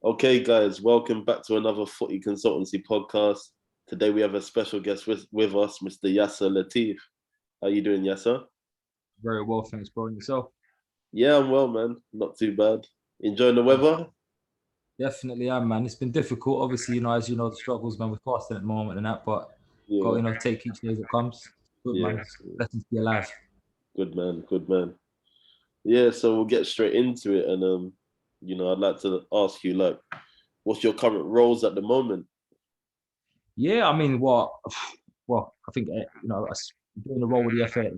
Okay, guys, welcome back to another Footy Consultancy podcast. Today we have a special guest with us, Mr. Yasar Latif. How you doing, Yasar? Very well, thanks, bro. And yourself? Yeah, I'm well, man. Not too bad. Enjoying the Um, weather? Definitely am, man. It's been difficult. Obviously, as you know, the struggles, man, with fasting at the moment and that, but got Yeah, take each day as it comes. Good, yeah. man. It's a blessing to be alive. Good man, good man. Yeah, so we'll get straight into it, and I'd like to ask you, like, what's your current roles at the moment? Yeah, I mean, what? Well, I think us doing the role with the FA,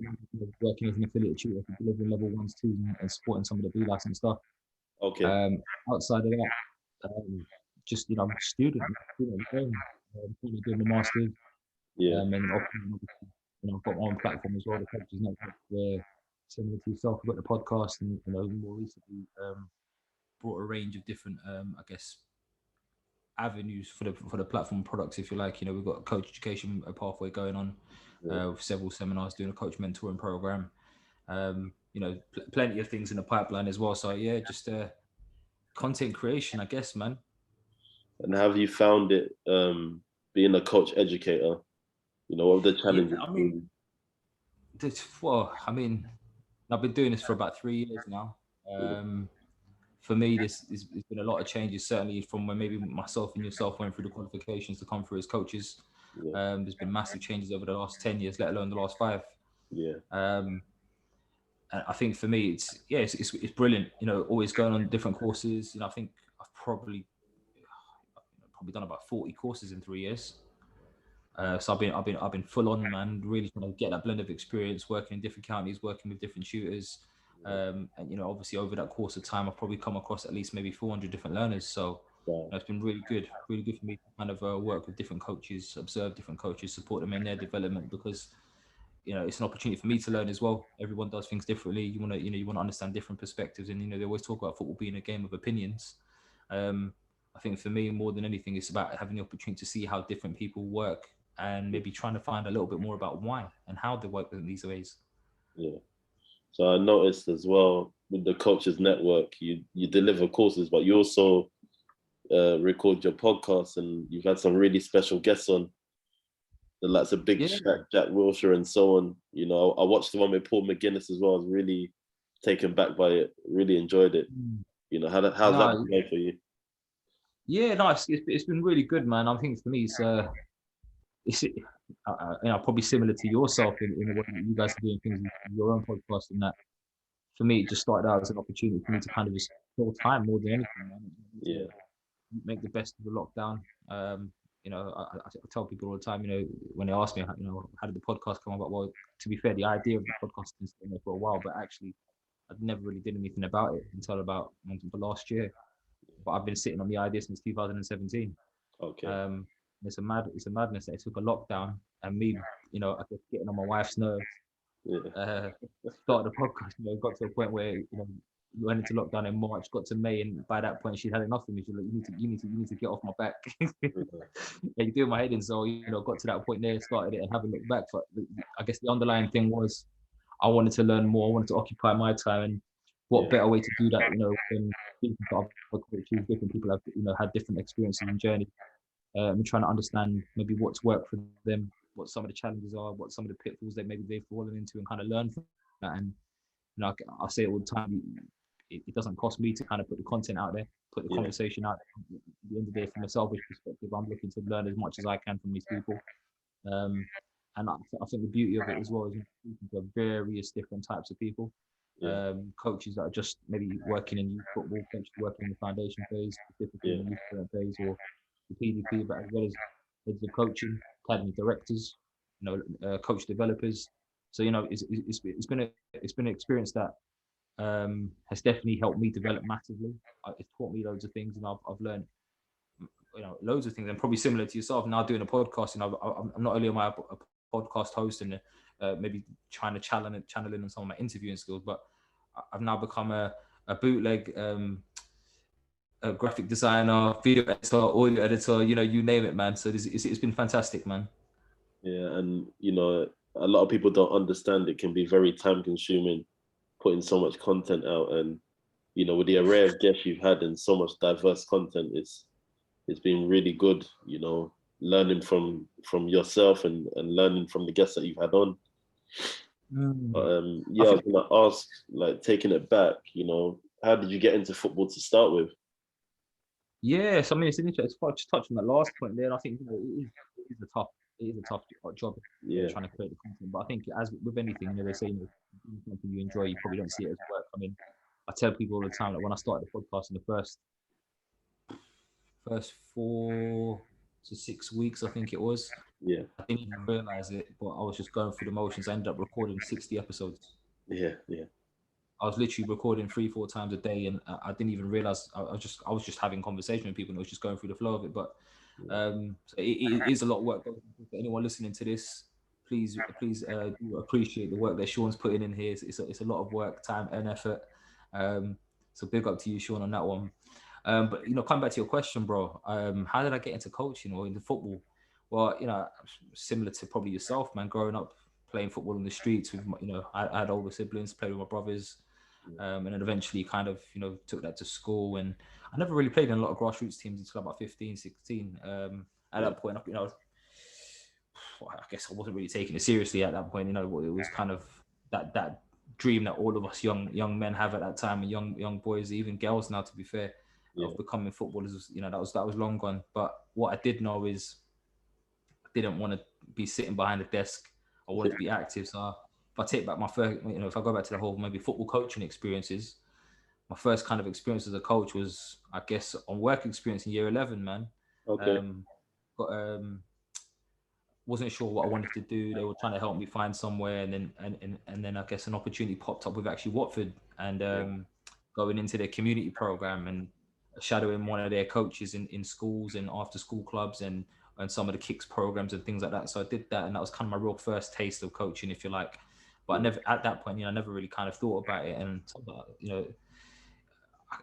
working as an affiliate tutor for delivering level ones, twos, and supporting some of the B license stuff. Okay, Um, Outside of that, just student, currently doing my masters, yeah, and obviously, I've got my own platform as well, the Coaches Network, where similar to yourself, I've got the podcast, and more recently brought a range of different, I guess, avenues for the platform products, if you like. We've got a coach education pathway going on, yeah, with several seminars, doing a coach mentoring program. Plenty of things in the pipeline as well. So yeah, just content creation, I guess, man. And how have you found it being a coach educator? What have the Yeah, challenges I mean, been? I mean, I've been doing this for about 3 years now. Yeah, For me, there's been a lot of changes, certainly from when maybe myself and yourself went through the qualifications to come through as coaches. yeah, There's been massive changes over the last 10 years, let alone the last five. yeah, Um, and I think for me, it's brilliant. Always going on different courses. I think I've probably done about 40 courses in 3 years. So I've been full on, man. Really trying to get that blend of experience, working in different counties, working with different tutors, and obviously over that course of time, I've probably come across at least maybe 400 different learners. So wow, it's been really good for me to kind of work with different coaches, observe different coaches, support them in their development, because it's an opportunity for me to learn as well. Everyone does things differently. You want to understand different perspectives, and they always talk about football being a game of opinions. Um, I think for me, more than anything, it's about having the opportunity to see how different people work, and maybe trying to find a little bit more about why and how they work in these ways. yeah. So I noticed as well with the Coaches Network, you deliver courses, but you also record your podcast, and you've had some really special guests on, the likes of Big Yeah, Shaq, Jack Wilshere, and so on. I watched the one with Paul McGuinness as well. I was really taken back by it. Really enjoyed it. mm. How's that No, been going for you? yeah, no, it's been really good, man. I think for me, it's probably similar to yourself in the way that you guys are doing things in your own podcast, and that for me, it just started out as an opportunity for me to kind of just fill time more than anything, man. To Yeah, make the best of the lockdown. I tell people all the time, when they ask me, how did the podcast come about? Well, to be fair, the idea of the podcast has been there for a while, but actually, I'd never really did anything about it until last year. But I've been sitting on the idea since 2017. okay. Um, it's a madness that it took a lockdown and me, I guess getting on my wife's nerves, Yeah, uh, started the podcast. Got to a point where we went into lockdown in March, got to May, and by that point she had enough of me. She's like, you need to get off my back. Yeah, you do my head in. So got to that point there, started it, and haven't looked back. But I guess the underlying thing was I wanted to learn more. I wanted to occupy my time, and what yeah, better way to do that, than speaking to other coaches, different people have had different experiences and journeys, and trying to understand maybe what's worked for them, what some of the challenges are, what some of the pitfalls that maybe they've fallen into, and kind of learn from that. And I say it all the time. It doesn't cost me to kind of put the content out there, put the yeah, conversation out. At the end of the day, from a selfish perspective, I'm looking to learn as much as I can from these people. Um, and I think the beauty of it as well is speaking to various different types of people. yeah, Coaches that are just maybe working in youth football, coaches working in the foundation phase, specifically in yeah, the youth development phase, or the PDP, but as well as heads of coaching, academy directors, coach developers. So it's been an experience that has definitely helped me develop massively. It's taught me loads of things, and I've learned loads of things. And probably similar to yourself, now doing a podcast, I'm not only am I a podcast host and maybe trying to channel in on some of my interviewing skills, but I've now become a bootleg a graphic designer, video editor, audio editor, you name it, man. So it's been fantastic, man. yeah. And a lot of people don't understand it can be very time consuming putting so much content out, and you know, with the array of guests you've had and so much diverse content, it's been really good, you know, learning from yourself and learning from the guests that you've had on. I Yeah, I was think, gonna ask, like, taking it back, you know, how did you get into football to start with? yes, I mean, it's an interesting. Just touch on that last point there. And I think it is a tough, job Yeah, trying to create the content. But I think as with anything, they say, doing something you enjoy, you probably don't see it as work. I mean, I tell people all the time, like when I started the podcast in the first 4 to 6 weeks, I think it was, yeah, I didn't even realize it, but I was just going through the motions. I ended up recording 60 episodes. yeah, yeah, I was literally recording 3, 4 times a day, and I didn't even realize I was just having conversation with people, and it was just going through the flow of it. But yeah, so it is a lot of work. For anyone listening to this, please do appreciate the work that Sean's putting in here. It's a lot of work, time, and effort. Um, so big up to you, Sean, on that one. But coming back to your question, bro, how did I get into coaching or into football? Well, similar to probably yourself, man. Growing up playing football in the streets with I had older siblings, played with my brothers, and then eventually kind of took that to school. And I never really played in a lot of grassroots teams until about 15, 16. At yeah, that point, I guess I wasn't really taking it seriously at that point. It was kind of that dream that all of us young men have at that time, and young boys, even girls now, to be fair, yeah, of becoming footballers. That was long gone. But what I did know is I didn't want to be sitting behind a desk. I wanted to be active. So if I take back my first, if I go back to the whole maybe football coaching experiences, my first kind of experience as a coach was, I guess, on work experience in year 11, man. okay, Um, but wasn't sure what I wanted to do. They were trying to help me find somewhere, and then I guess an opportunity popped up with actually Watford, and yeah, going into their community program and shadowing one of their coaches in schools and after school clubs and some of the kicks programs and things like that. So I did that, and that was kind of my real first taste of coaching, if you like. But I yeah, never at that point, I never really kind of thought about it, and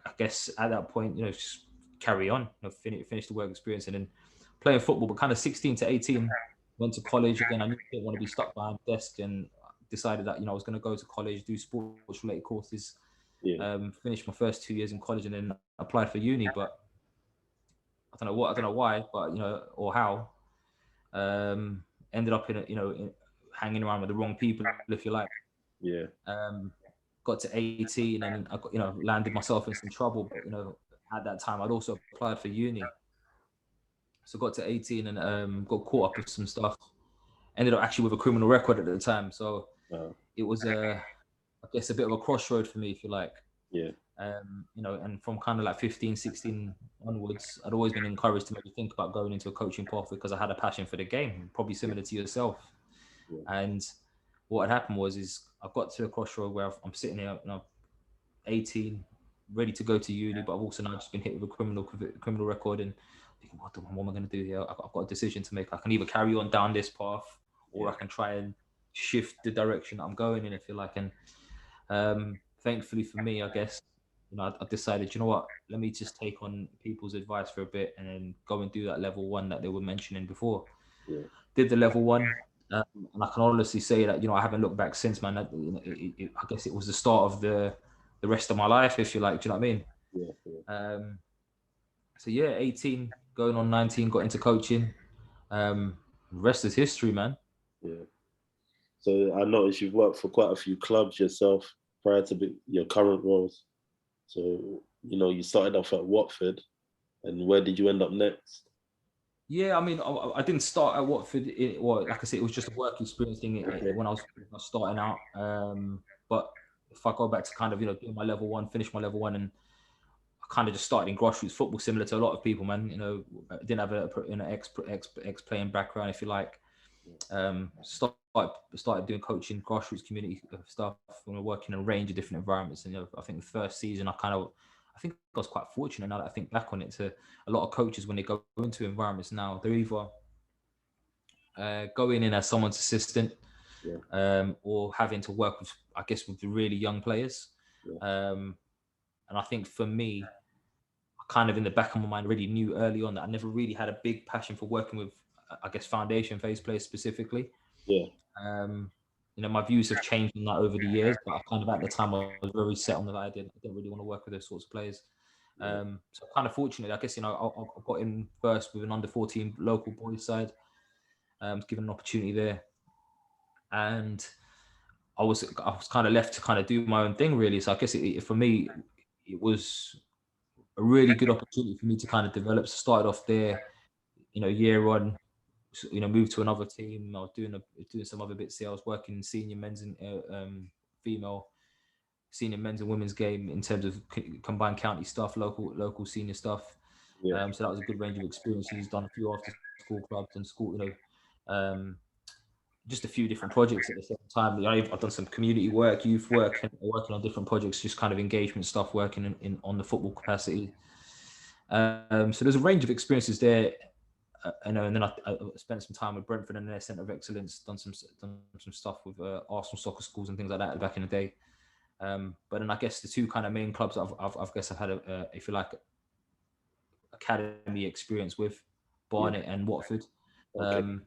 I guess at that point, just carry on, finish the work experience, and then playing football. But kind of 16 to 18, went to college again. I knew I didn't want to be stuck behind a desk, and decided that I was going to go to college, do sports related courses. yeah, Finished my first 2 years in college, and then applied for uni. But I don't know why, but or how. Ended up hanging around with the wrong people, if you like. yeah, Um, got to 18, and I got, landed myself in some trouble. But at that time, I'd also applied for uni, so got to 18 and got caught up with some stuff. Ended up actually with a criminal record at the time, so uh, it was I guess a bit of a crossroad for me, if you like. yeah, And from kind of like 15, 16 onwards, I'd always been encouraged to maybe think about going into a coaching path because I had a passion for the game, probably yeah, similar to yourself. yeah, And what had happened is I got to a crossroad where I'm sitting here, 18, ready to go to uni, but I've also now just been hit with a criminal record, and thinking, what am I going to do here? I've got a decision to make. I can either carry on down this path, or yeah, I can try and shift the direction that I'm going in, if you like. And thankfully for me, I guess, I decided, you know what, let me just take on people's advice for a bit and then go and do that level one that they were mentioning before. yeah, Did the level one, and I can honestly say that I haven't looked back since, man. I guess it was the start of the rest of my life, if you like. Do you know what I mean? yeah, yeah, Um, so yeah, 18 going on 19, got into coaching. Rest is history, man. yeah. So I noticed you've worked for quite a few clubs yourself prior to your current roles. So, you know, you started off at Watford, and where did you end up next? Yeah, I mean, I didn't start at Watford. Well, like I said, it was just a work experience thing Okay. when I was starting out. But if I go back to kind of doing my level one, finish my level one, and I kind of just started in grassroots football, similar to a lot of people, man. I didn't have an ex playing background, if you like. Started doing coaching, grassroots community stuff, working in a range of different environments. And I think the first season, I think I was quite fortunate. Now that I think back on it, to a lot of coaches when they go into environments now, they're either going in as someone's assistant, Yeah, or having to work with, I guess, with the really young players. yeah, Um, and I think for me, I kind of in the back of my mind already knew early on that I never really had a big passion for working with, I guess, foundation phase players specifically. yeah, Um, my views have changed on that over the years, but I kind of at the time I was very set on that I didn't really want to work with those sorts of players. Yeah. So kind of fortunately, I guess, I got in first with an under 14 local boys side, was given an opportunity there, and I was kind of left to kind of do my own thing really. So I guess for me, it was a really good opportunity for me to kind of develop. So started off there, year on, moved to another team. I was doing some other bits there. I was working in senior men's and female senior men's and women's game in terms of combined county stuff, local senior stuff. Yeah. So that was a good range of experiences. Done a few after school clubs and school, um, just a few different projects at the same time. I've done some community work, youth work, and working on different projects, just kind of engagement stuff, working in on the football capacity. So there's a range of experiences there. And then I spent some time with Brentford and their Centre of Excellence, done some stuff with Arsenal soccer schools and things like that back in the day. But then I guess the two kind of main clubs I've had if you like, academy experience with, Barnet and Watford. Okay.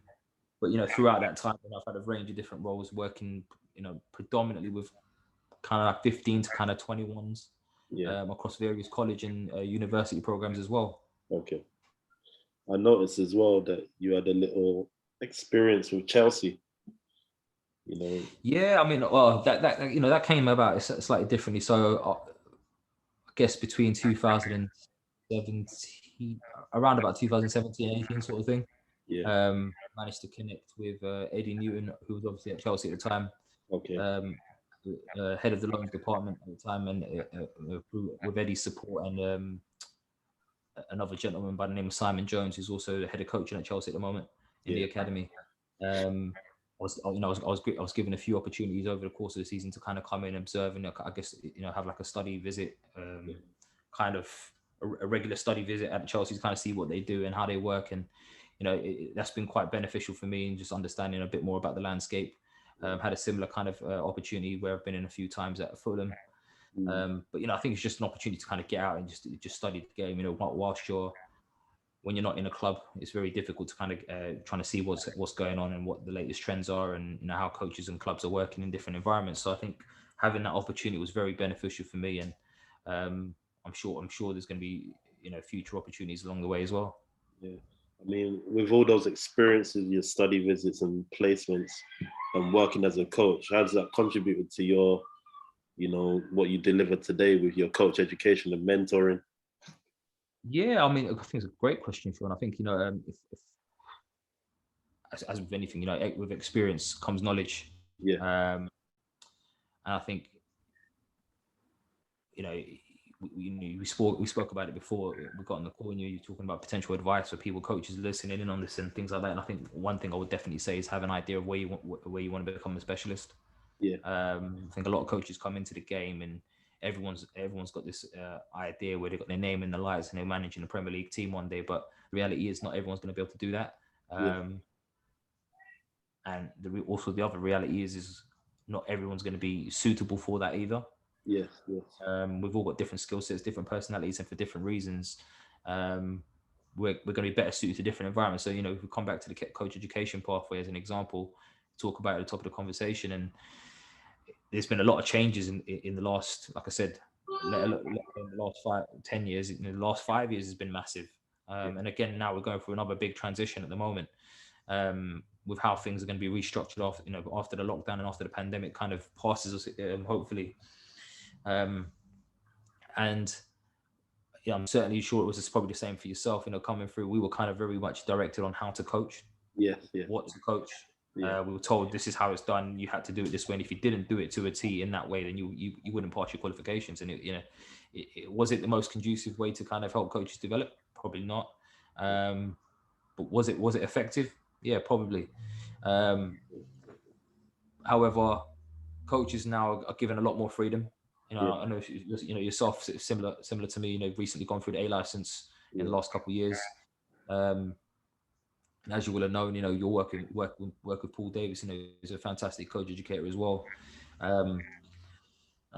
But throughout that time, I've had a range of different roles, working predominantly with kind of like 15 to kind of 21s, Yeah. across various college and university programs as well. Okay. I noticed as well that you had a little experience with Chelsea. You know. Yeah, I mean, well, that came about slightly differently. So I guess between 2017, around about 2017, 18 sort of thing. Yeah. Managed to connect with Eddie Newton, who was obviously at Chelsea at the time, Okay. um, head of the loans department at the time, and with Eddie's support and another gentleman by the name of Simon Jones, who's also the head of coaching at Chelsea at the moment in the Yeah. academy. I was given a few opportunities over the course of the season to kind of come in, observe, and I guess have like a study visit, Yeah. kind of a regular study visit at Chelsea to kind of see what they do and how they work, and that's been quite beneficial for me in just understanding a bit more about the landscape. Had a similar kind of opportunity where I've been in a few times at Fulham. But I think it's just an opportunity to kind of get out and just study the game. Whilst when you're not in a club, it's very difficult to kind of trying to see what's going on and what the latest trends are, and how coaches and clubs are working in different environments. So I think having that opportunity was very beneficial for me, and I'm sure there's going to be future opportunities along the way as well. Yeah. I mean, with all those experiences, your study visits and placements, and working as a coach, how does that contribute to your, what you deliver today with your coach education and mentoring? Yeah, I mean, I think it's a great question, Sean. I think if as with anything, with experience comes knowledge, Yeah. and I think you know we spoke about it before we got on the call, and you're talking about potential advice for people, coaches listening in on this and things like that. And I think one thing I would definitely say is have an idea of where you want to become a specialist. Yeah. I think a lot of coaches come into the game and everyone's got this idea where they've got their name in the lights and they're managing a Premier League team one day, but the reality is not everyone's going to be able to do that. Yeah. And also the other reality is not everyone's going to be suitable for that either. Yes. Yes. We've all got different skill sets, different personalities, and for different reasons, we're going to be better suited to different environments. So, if we come back to the coach education pathway as an example, talk about it at the top of the conversation, and there's been a lot of changes in the last, like I said, let alone the last 10 years. In the last 5 years has been massive. And again, now we're going through another big transition at the moment, with how things are going to be restructured after the lockdown and after the pandemic kind of passes us, hopefully. And I'm certainly sure it was probably the same for yourself. Coming through, we were kind of very much directed on how to coach, Yes. Yeah. what to coach. Yeah. We were told this is how it's done. You had to do it this way, and if you didn't do it to a T in that way, then you wouldn't pass your qualifications. And was it the most conducive way to kind of help coaches develop? Probably not. But was it effective? Yeah, probably. However, coaches now are given a lot more freedom. Yeah. I know yourself, similar to me. Recently gone through the A license in the last couple of years. And as you will have known, you're working with Paul Davis. He's a fantastic coach educator as well. I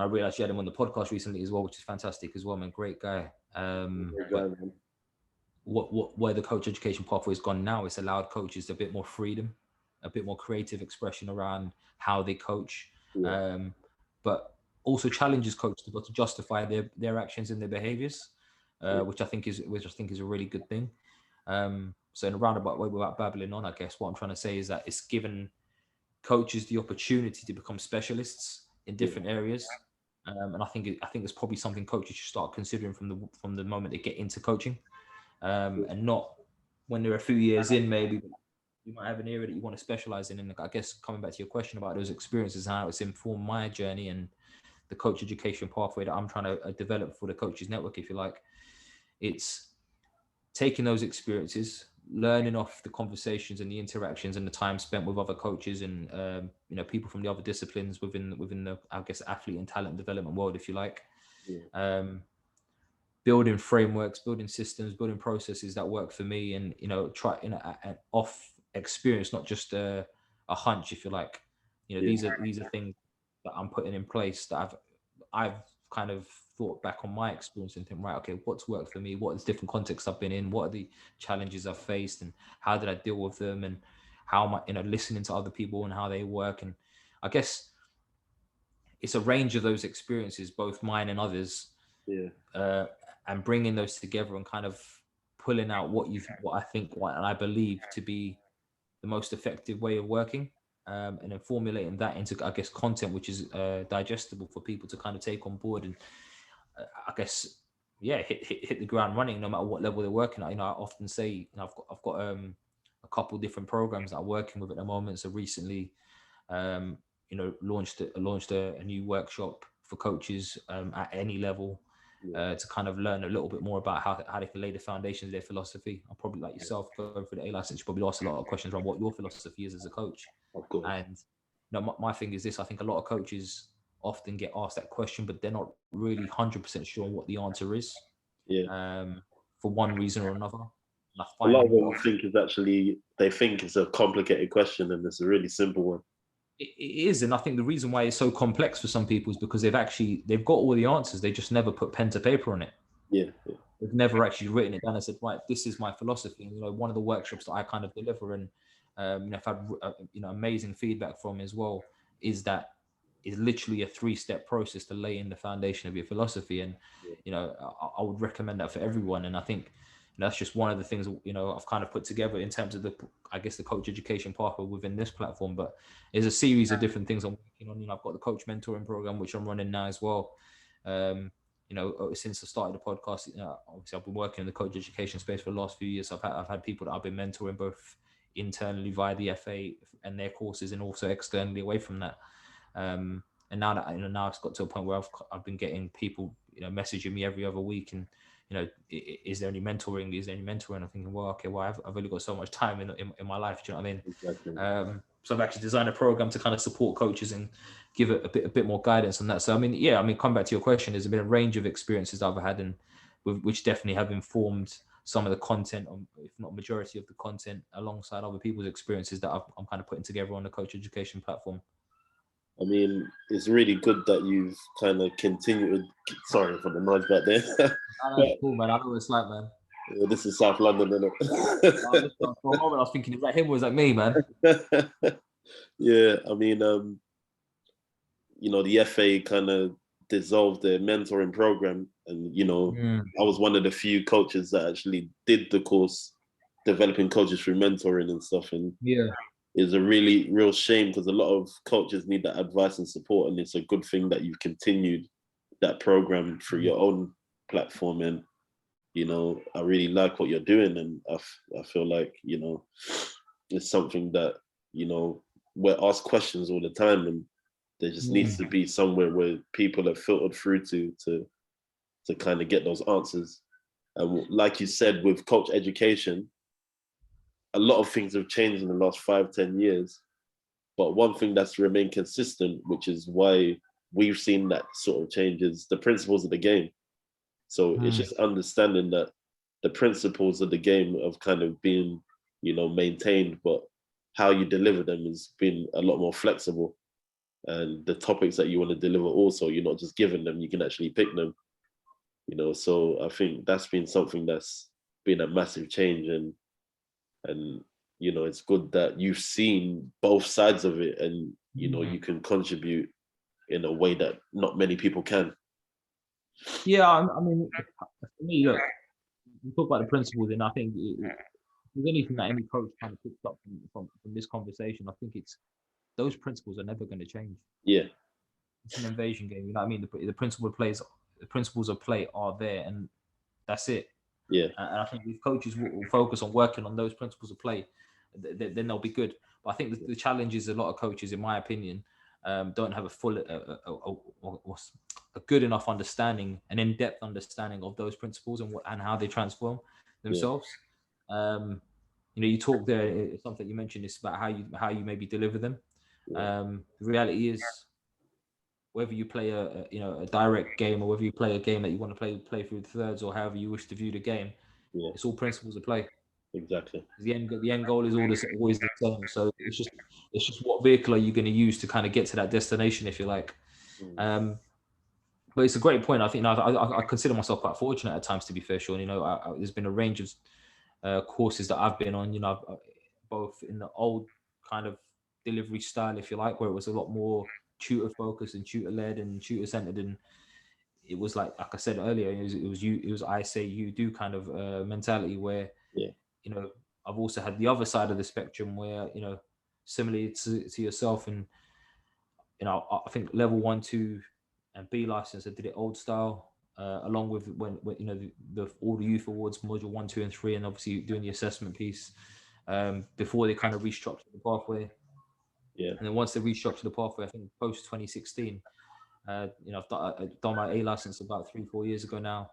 realized you had him on the podcast recently as well, which is fantastic as well, man. Great guy. But where the coach education pathway has gone now, it's allowed coaches a bit more freedom. a bit more creative expression around how they coach, Yeah. but also challenges coaches to be able to justify their actions and their behaviors, Yeah. which I think is a really good thing. So in a roundabout way, without babbling on, I guess what I'm trying to say is that it's given coaches the opportunity to become specialists in Yeah. different areas. And I think it's probably something coaches should start considering from the moment they get into coaching, and not when they're a few years in. Maybe you might have an area that you want to specialize in. And I guess coming back to your question about those experiences and how it's informed my journey and the coach education pathway that I'm trying to develop for the coaches network, if you like, it's taking those experiences, learning off the conversations and the interactions and the time spent with other coaches and people from the other disciplines within the, I guess, athlete and talent development world, if you like. Yeah. Building frameworks, building systems, building processes that work for me, and try an off experience, not just a hunch, if you like. Yeah. These are things that I'm putting in place that I've kind of thought back on my experience and think, right, okay, what's worked for me? What is different contexts I've been in? What are the challenges I've faced, and how did I deal with them? And how am I, listening to other people and how they work? And I guess it's a range of those experiences, both mine and others, Yeah. and bringing those together and kind of pulling out what I believe to be the most effective way of working, and then formulating that into, I guess, content which is digestible for people to kind of take on board. And I guess, yeah, hit the ground running no matter what level they're working at. I often say, I've got a couple different programs that I'm working with at the moment. So recently, launched a new workshop for coaches at any level, Yeah. to kind of learn a little bit more about how they can lay the foundations of their philosophy. I'm probably like yourself, going through the A license, you probably ask a lot of questions around what your philosophy is as a coach. Of course. And my thing is this: I think a lot of coaches often get asked that question, but they're not really 100% sure what the answer is, Yeah. for one reason or another. And I A lot find of more them think is actually, they think it's a complicated question and it's a really simple one. it is, and I think the reason why it's so complex for some people is because they've got all the answers. They just never put pen to paper on it. Yeah. Yeah. They've never actually written it down and said, right, this is my philosophy. And, one of the workshops that I kind of deliver, and I've had amazing feedback from as well, is that is literally a 3-step process to lay in the foundation of your philosophy. And I would recommend that for everyone. And I think that's just one of the things I've kind of put together in terms of the coach education pathway within this platform. But there's a series of different things I'm working on. I've got the coach mentoring program which I'm running now as well. Since I started the podcast, obviously I've been working in the coach education space for the last few years. I've had people that I've been mentoring both internally via the FA and their courses, and also externally away from that. And now that now it's got to a point where I've been getting people messaging me every other week, and is there any mentoring? Is there any mentoring? I'm thinking, well, okay, well, I've only got so much time in my life. Do you know what I mean? Exactly. So I've actually designed a program to kind of support coaches and give it a bit more guidance on that. So come back to your question. There's been a range of experiences I've had, and which definitely have informed some of the content, if not majority of the content, alongside other people's experiences that I'm kind of putting together on the coach education platform. I mean, it's really good that you've kind of continued. Sorry for the noise back there. That's cool, man. I know what it's like, man. This is South London, isn't it? For a moment, I was thinking, is that him or is that me, man? Yeah, I mean, the FA kind of dissolved their mentoring program, and I was one of the few coaches that actually did the course, developing coaches through mentoring and stuff. And yeah, it's a really real shame because a lot of coaches need that advice and support, and it's a good thing that you've continued that program through your own platform. And I really like what you're doing, and I feel like it's something that we're asked questions all the time, and there just needs to be somewhere where people are filtered through to kind of get those answers. And like you said, with coach education, a lot of things have changed in the last 5-10 years, but one thing that's remained consistent, which is why we've seen that sort of change, is the principles of the game. So it's just understanding that the principles of the game have kind of been maintained, but how you deliver them has been a lot more flexible. And the topics that you want to deliver also, you're not just giving them, you can actually pick them. So I think that's been something that's been a massive change. And you know, it's good that you've seen both sides of it, and you know, you can contribute in a way that not many people can. Yeah, I mean, for me, look, we talk about the principles, and I think if there's anything that any coach kind of picks up from this conversation, I think it's those principles are never going to change. Yeah, It's an invasion game, you know what I mean? The principles of play are there, and that's it. yeah, And I think if coaches will focus on working on those principles of play, then they'll be good. But I think the challenge is a lot of coaches, in my opinion, don't have a full, a good enough understanding, an in-depth understanding of those principles and how they transform yeah, themselves. You know, you talk there, something you mentioned is about how you maybe deliver them. yeah, The reality is, whether you play a direct game or whether you play a game that you want to play through the thirds or however you wish to view the game, yeah, it's all principles of play. exactly. The end goal is always the same. So it's just what vehicle are you going to use to kind of get to that destination, if you like. Mm. Um, but it's a great point. I think, you know, I consider myself quite fortunate at times, to be fair, Sean. You know, there's been a range of courses that I've been on. You know, both in the old kind of delivery style, if you like, where it was a lot more tutor focused and tutor led and tutor centered, and it was like I said earlier, it was I say you do kind of mentality where, Yeah, you know, I've also had the other side of the spectrum where, you know, similarly to yourself, and you know, I think level 1, 2, and B license, I did it old style, along with when you know all the youth awards module 1, 2, and 3, and obviously doing the assessment piece before they kind of restructured the pathway. yeah, And then once they restructured the pathway, I think post 2016, you know, I've done my A license about 3-4 years ago now,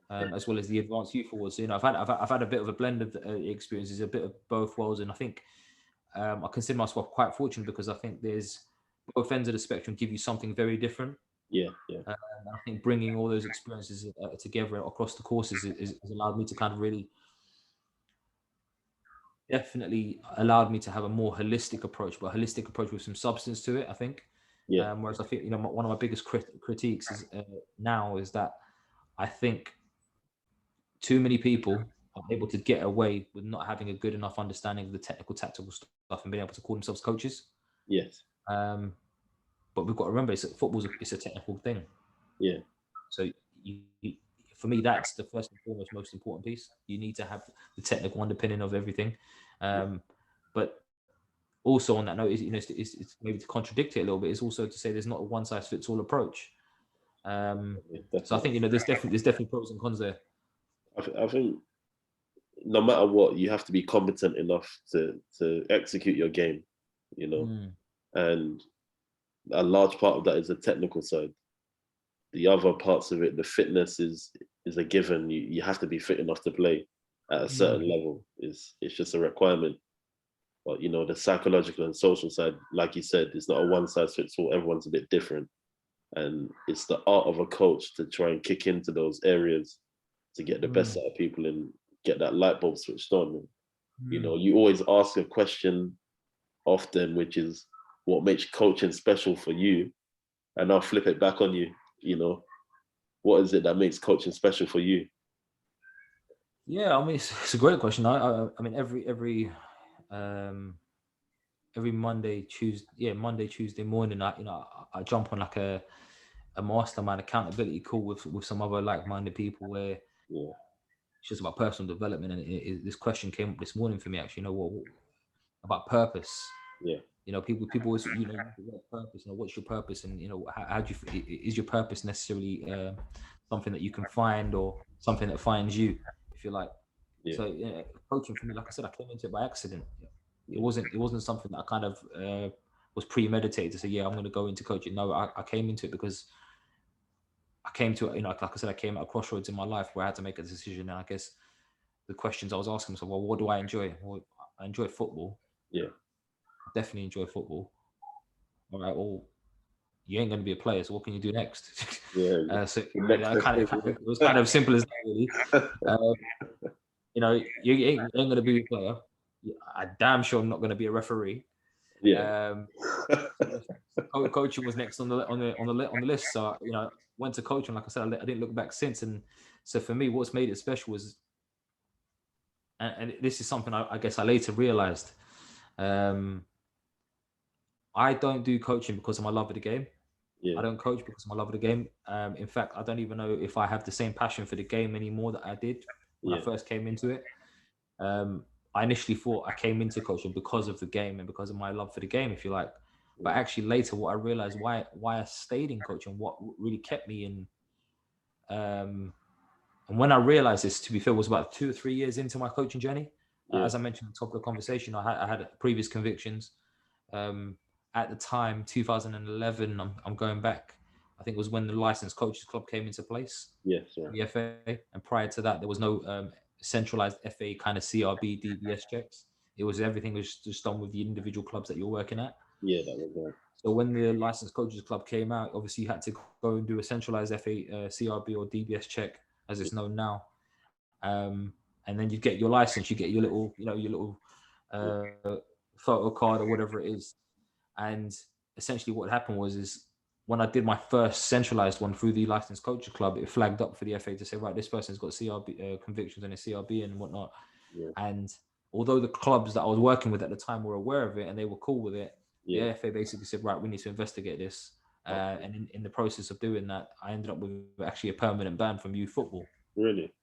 as well as the advanced youth awards. So, you know, I've had a bit of a blend of experiences, a bit of both worlds, and I think I consider myself quite fortunate because I think there's both ends of the spectrum give you something very different. yeah, yeah, I think bringing all those experiences together across the courses has allowed me to kind of really definitely allowed me to have a more holistic approach, but a holistic approach with some substance to it, I think. yeah, Whereas I think, you know, one of my biggest critiques is now is that I think too many people are able to get away with not having a good enough understanding of the technical, tactical stuff and being able to call themselves coaches. yes, Um, but we've got to remember, it's a technical thing. yeah, So for me, that's the first and foremost most important piece. You need to have the technical underpinning of everything. yeah, But also on that note, is, you know, it's maybe to contradict it a little bit. Is also to say there's not a one size fits all approach. yeah, So I think, definitely. you know, there's definitely pros and cons there. I think no matter what, you have to be competent enough to execute your game, you know, Mm, and a large part of that is the technical side. The other parts of it, the fitness is a given. You have to be fit enough to play at a certain mm, level. It's just a requirement. But you know, the psychological and social side, like you said, it's not a one size fits all. Everyone's a bit different, and it's the art of a coach to try and kick into those areas to get the best mm, out of people and get that light bulb switched on. You mm. know, you always ask a question often, which is what makes coaching special for you, and I'll flip it back on you. You know, what is it that makes coaching special for you? Yeah, I mean, it's a great question. I mean, um, every Monday, Tuesday morning, I jump on like a mastermind accountability call with some other like-minded people where Yeah, it's just about personal development. And this question came up this morning for me, actually. You know, what about purpose? yeah, You know, people always, you know, use the word purpose. You know, what's your purpose? And you know, how do you is your purpose necessarily something that you can find or something that finds you, if you like? yeah, So coaching for me, like I said, I came into it by accident. yeah, It wasn't something that I kind of was premeditated to say, yeah, I'm going to go into coaching. No, I came into it because I came to it, you know, like I said, I came at a crossroads in my life where I had to make a decision. And I guess the questions I was asking myself, well, what do I enjoy? Well, I enjoy football. yeah, I definitely enjoy football. All right, well, you ain't going to be a player, so what can you do next? yeah. So The you next know, best it was kind of simple as that, really. Uh, you know, you ain't going to be a player. I damn sure I'm not going to be a referee. yeah, Um, so coaching was next on the list. So you know, went to coaching. Like I said, I didn't look back since. And so for me, what's made it special was, and this is something I guess I later realized. I don't do coaching because of my love of the game. Yeah. I don't coach because of my love of the game. In fact, I don't even know if I have the same passion for the game anymore that I did when I first came into it. I initially thought I came into coaching because of the game and because of my love for the game, if you like. But actually, later, what I realized why I stayed in coaching, what really kept me in, and when I realized this, to be fair, was about 2 or 3 years into my coaching journey. As I mentioned at the top of the conversation, I had previous convictions. At the time, 2011, I'm going back. I think it was when the licensed coaches club came into place. Yes, yeah. The FA, and prior to that, there was no centralized FA kind of CRB DBS checks. It was everything was just done with the individual clubs that you're working at. Yeah, that was right. So when the licensed coaches club came out, obviously you had to go and do a centralized FA CRB or DBS check, as it's known now. And then you get your license, you get your little, photo card or whatever it is. And essentially what happened is when I did my first centralized one through the licensed coaches club, it flagged up for the FA to say, right, this person's got CRB convictions and a CRB and whatnot. Yeah. And although the clubs that I was working with at the time were aware of it and they were cool with it, Yeah. the FA basically said, right, we need to investigate this. And in the process of doing that, I ended up with actually a permanent ban from youth football. Really?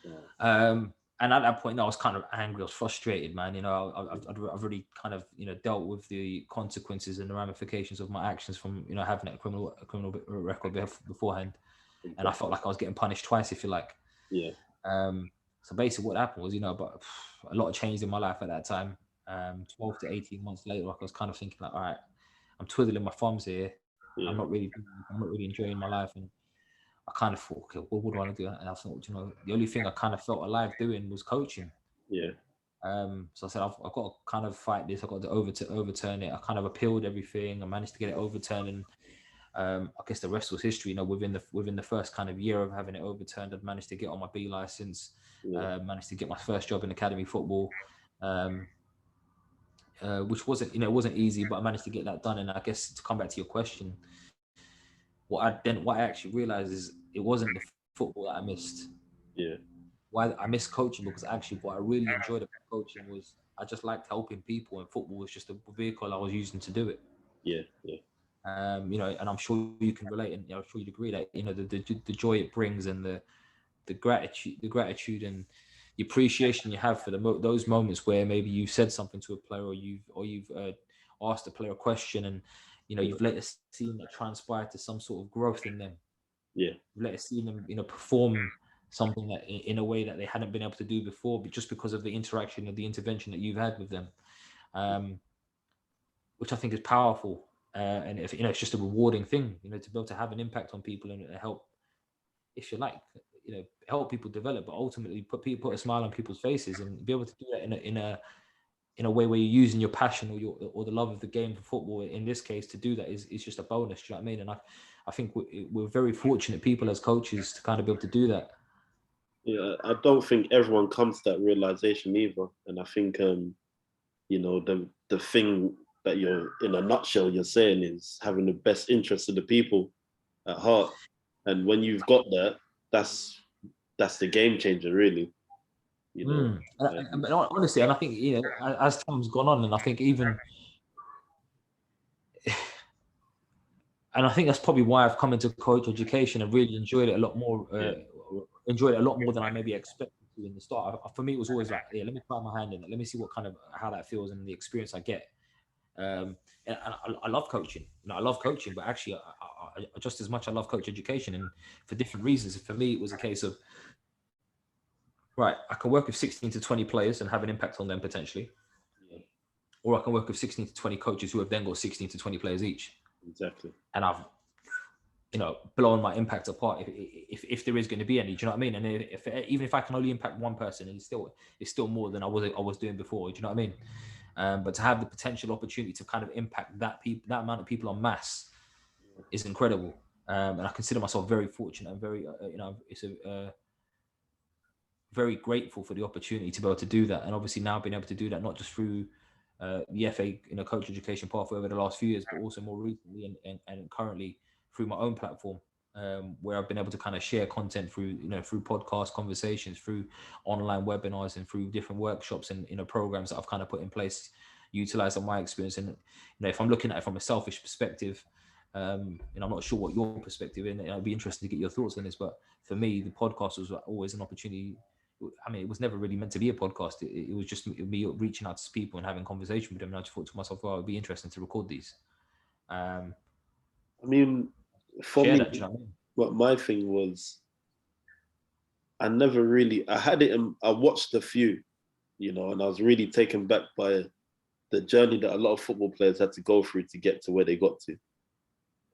Yeah. And at that point, I was kind of angry. I was frustrated, man. I've already kind of, dealt with the consequences and the ramifications of my actions from, having a criminal record beforehand. Exactly. And I felt like I was getting punished twice, if you like. Yeah. So basically what happened was, but a lot changed in my life at that time. 12 to 18 months later, I was kind of thinking like, all right, I'm twiddling my thumbs here. Yeah. I'm not really enjoying my life. And I kind of thought, okay, what do I want to do? And I thought, the only thing I kind of felt alive doing was coaching. Yeah. So I said, I've got to kind of fight this. I've got to overturn it. I kind of appealed everything. I managed to get it overturned, and I guess the rest was history. Within the first kind of year of having it overturned, I'd managed to get on my B license. Managed to get my first job in academy football, which wasn't, it wasn't easy, but I managed to get that done. And I guess to come back to your question, what I actually realized is it wasn't the football that I missed. Yeah. Why I missed coaching, because actually what I really enjoyed about coaching was I just liked helping people, and football was just a vehicle I was using to do it. Yeah, yeah. And I'm sure you can relate, and I'm sure you'd agree that the joy it brings, and the gratitude and the appreciation you have for those moments where maybe you said something to a player, or you've asked a player a question, and you've let us see that transpire to some sort of growth in them. Yeah. You've let us see them, perform something that in a way that they hadn't been able to do before, but just because of the interaction or the intervention that you've had with them, which I think is powerful. And if it's just a rewarding thing, to be able to have an impact on people and help, if you like, help people develop, but ultimately put a smile on people's faces, and be able to do that in a way where you're using your passion or the love of the game for football. In this case, to do that is just a bonus. Do you know what I mean? And I think we're very fortunate people as coaches to kind of be able to do that. Yeah, I don't think everyone comes to that realization either. And I think, the thing that you're, in a nutshell, you're saying is having the best interest of the people at heart. And when you've got that, that's the game changer, really. But honestly, and I think, as time's gone on, and I think even, and I think that's probably why I've come into coach education and really enjoyed it a lot more. Enjoyed it a lot more than I maybe expected to in the start. For me, it was always like, yeah, let me try my hand in it. Let me see how that feels and the experience I get. And I love coaching. I love coaching, but actually, I just as much I love coach education, and for different reasons. For me, it was a case of, right, I can work with 16 to 20 players and have an impact on them potentially, or I can work with 16 to 20 coaches who have then got 16 to 20 players each. Exactly. And I've, blown my impact apart if there is going to be any. Do you know what I mean? And even if I can only impact one person, it's still more than I was doing before. Do you know what I mean? But to have the potential opportunity to kind of impact that amount of people en masse is incredible. And I consider myself very fortunate and very, very grateful for the opportunity to be able to do that. And obviously now being able to do that, not just through the FA, coach education pathway over the last few years, but also more recently and currently through my own platform. where I've been able to kind of share content through, through podcast conversations, through online webinars, and through different workshops and programs that I've kind of put in place, utilizing my experience. And if I'm looking at it from a selfish perspective, I'm not sure what your perspective is, and I'd be interested to get your thoughts on this. But for me, the podcast was always an opportunity. I mean, it was never really meant to be a podcast. It was just me reaching out to people and having conversation with them. And I just thought to myself, well, it'd be interesting to record these. I mean, for Share me, that. Do you know what I mean? what my thing was, I never really, I had it, I watched a few, and I was really taken back by the journey that a lot of football players had to go through to get to where they got to.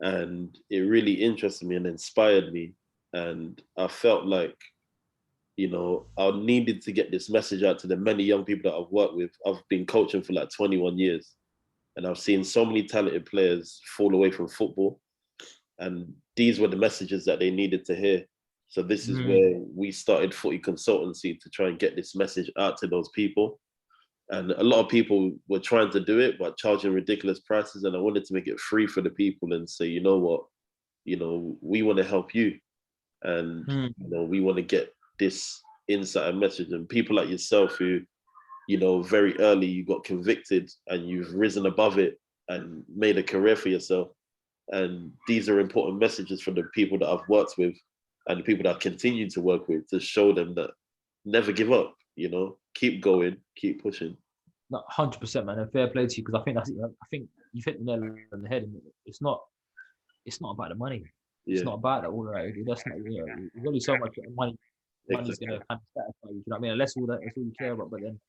And it really interested me and inspired me. And I felt like, I needed to get this message out to the many young people that I've worked with. I've been coaching for like 21 years, and I've seen so many talented players fall away from football. And these were the messages that they needed to hear. So this is where we started Footy Consultancy, to try and get this message out to those people. And a lot of people were trying to do it, but charging ridiculous prices. And I wanted to make it free for the people and say, you know what, we want to help you. And, we want to get this insight and message. And people like yourself who, very early you got convicted and you've risen above it and made a career for yourself. And these are important messages for the people that I've worked with and the people that I continue to work with, to show them that never give up, keep going, keep pushing. No, 100%, man, and fair play to you, because I think you've hit the nail on the head. And it's not about the money. It's not about that. All right, that's not. There's only so much money's Exactly. going to kind of satisfy you. You know what I mean? Unless that's all you care about. But then,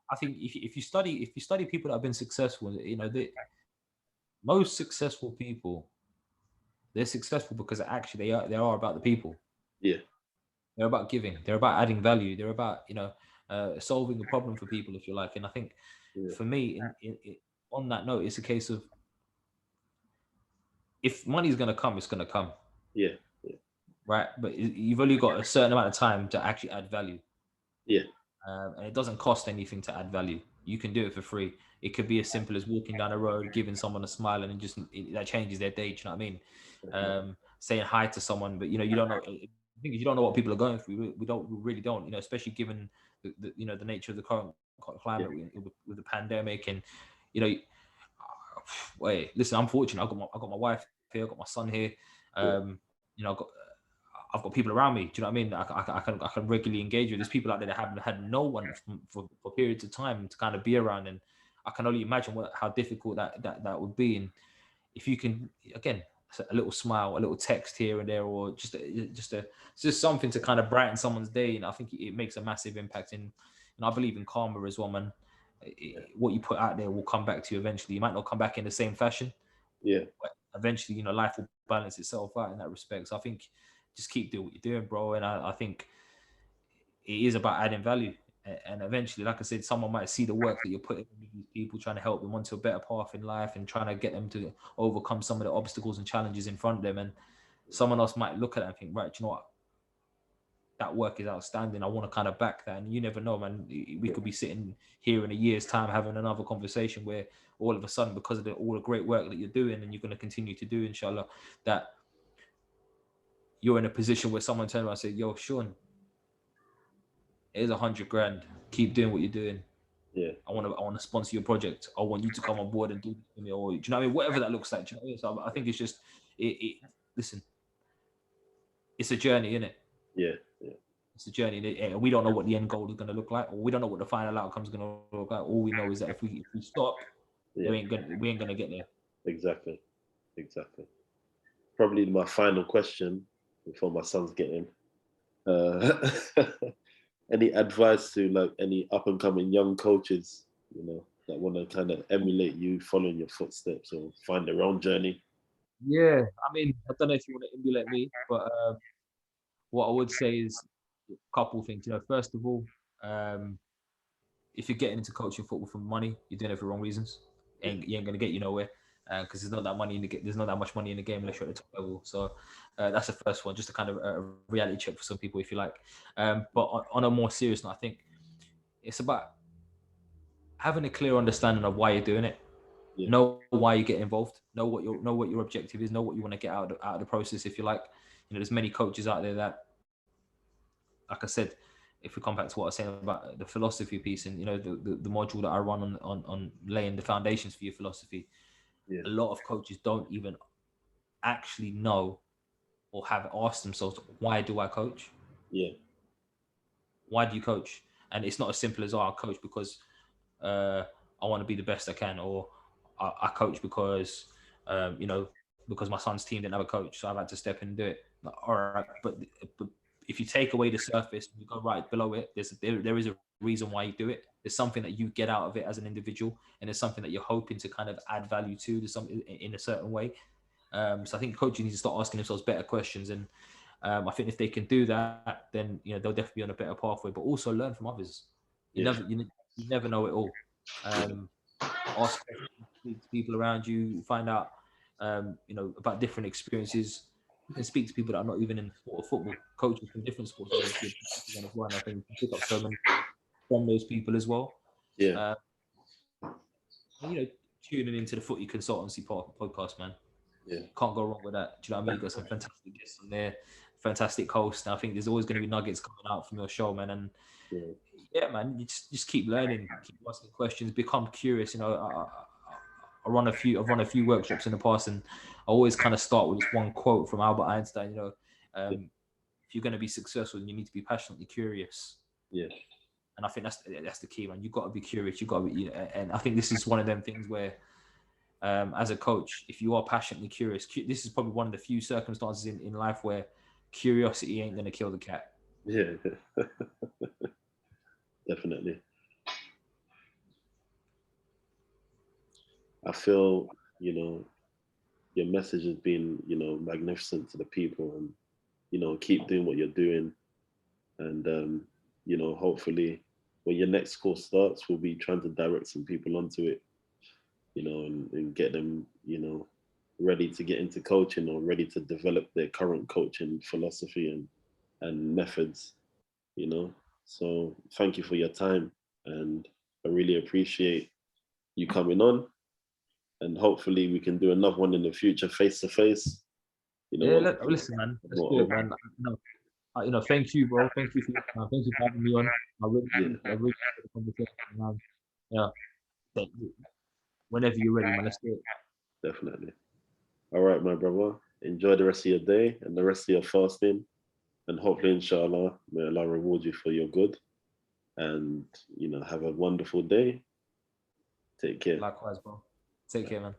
I think if you study people that have been successful, most successful people, they're successful because actually they are about the people. Yeah. They're about giving. They're about adding value. They're about solving a problem for people, if you like. And I think for me, on that note, it's a case of, if money is going to come, it's going to come. Yeah. Right. But you've only got a certain amount of time to actually add value. Yeah. And it doesn't cost anything to add value. You can do it for free. It could be as simple as walking down the road, giving someone a smile, and that changes their day. Do you know what I mean? Saying hi to someone, but you don't know. The thing is, you don't know what people are going through. We really don't. Especially given the nature of the current climate with the pandemic, and wait, listen, I'm fortunate. I got my wife here, I got my son here. I've got people around me. Do you know what I mean? I can regularly engage with. There's people out there that haven't had no one for periods of time to kind of be around, and I can only imagine how difficult that would be. And if you can, again, a little smile, a little text here and there, or just something to kind of brighten someone's day, and I think it makes a massive impact. And I believe in karma as well, man. What you put out there will come back to you eventually. You might not come back in the same fashion. Yeah. But eventually, life will balance itself out in that respect. So I think just keep doing what you're doing, bro. And I think it is about adding value. And eventually, like I said, someone might see the work that you're putting into these people, trying to help them onto a better path in life and trying to get them to overcome some of the obstacles and challenges in front of them. And someone else might look at it and think, right, you know what? That work is outstanding. I want to kind of back that. And you never know, man. We could be sitting here in a year's time having another conversation where all of a sudden, because of all the great work that you're doing and you're going to continue to do, inshallah, that you're in a position where someone turns around and says, yo, Sean, here's $100,000. Keep doing what you're doing. Yeah. I want to sponsor your project. I want you to come on board and do this for me. Or do you know what I mean? Whatever that looks like. Do you know what I mean? So I think it's just listen, it's a journey, isn't it? Yeah. It's a journey. We don't know what the end goal is going to look like, or we don't know what the final outcome is going to look like. All we know is that if we stop, we ain't gonna get there. Exactly. Probably my final question before my son's getting. Any advice to like any up and coming young coaches, that want to kind of emulate you, follow in your footsteps, or find their own journey? Yeah, I mean, I don't know if you want to emulate me, but what I would say is a couple things. First of all, if you're getting into coaching football for money, you're doing it for wrong reasons. You ain't gonna get you nowhere, because there's not that money in the there's not that much money in the game unless you're at the top level. So that's the first one, just a kind of a reality check for some people, if you like. But on a more serious note, I think it's about having a clear understanding of why you're doing it. Yeah. Know why you get involved. Know what your objective is. Know what you want to get out of the process. If you like, there's many coaches out there that, like I said, if we come back to what I was saying about the philosophy piece, and the module that I run on laying the foundations for your philosophy, Yeah. a lot of coaches don't even actually know or have asked themselves, why do I coach? Yeah. Why do you coach? And it's not as simple as, I coach because I want to be the best I can, or I coach because because my son's team didn't have a coach, so I've had to step in and do it. Like, all right, but if you take away the surface, you go right below it. There is a reason why you do it. There's something that you get out of it as an individual, and there's something that you're hoping to kind of add value to. There's something in a certain way. So I think coaches need to start asking themselves better questions, and I think if they can do that, then they'll definitely be on a better pathway. But also learn from others. Yeah. You never know it all. Ask questions, speak to people around you, find out about different experiences. You can speak to people that are not even in the sport of football, coaches from different sports as well. And I think you can pick up so many from those people as well. Yeah. Uh, tuning into the Footy Consultancy podcast, man. Yeah. Can't go wrong with that. Do you know what I mean? You've got some fantastic guests on there, fantastic hosts. And I think there's always going to be nuggets coming out from your show, man. And Yeah. man, you just keep learning, keep asking questions, become curious. I run a few. I've run a few workshops in the past, and I always kind of start with this one quote from Albert Einstein. If you're going to be successful, you need to be passionately curious. Yeah. And I think that's the key, man. You've got to be curious. You've got to be, and I think this is one of them things where, as a coach, if you are passionately curious, this is probably one of the few circumstances in life where curiosity ain't going to kill the cat. Yeah. Definitely. I feel, your message has been, magnificent to the people, and, keep doing what you're doing. And, hopefully when your next course starts, we'll be trying to direct some people onto it, and get them, ready to get into coaching, or ready to develop their current coaching philosophy and methods, So thank you for your time. And I really appreciate you coming on. And hopefully we can do another one in the future, face to face. Listen, man. Let's do it, man. Thank you, bro. Thank you for your time. Thank you for having me on. I really appreciate the conversation, man. Yeah. Whenever you're ready, man. Let's do it. Definitely. All right, my brother. Enjoy the rest of your day and the rest of your fasting. And hopefully, inshallah, may Allah reward you for your good. And, have a wonderful day. Take care. Likewise, bro. Take care, man.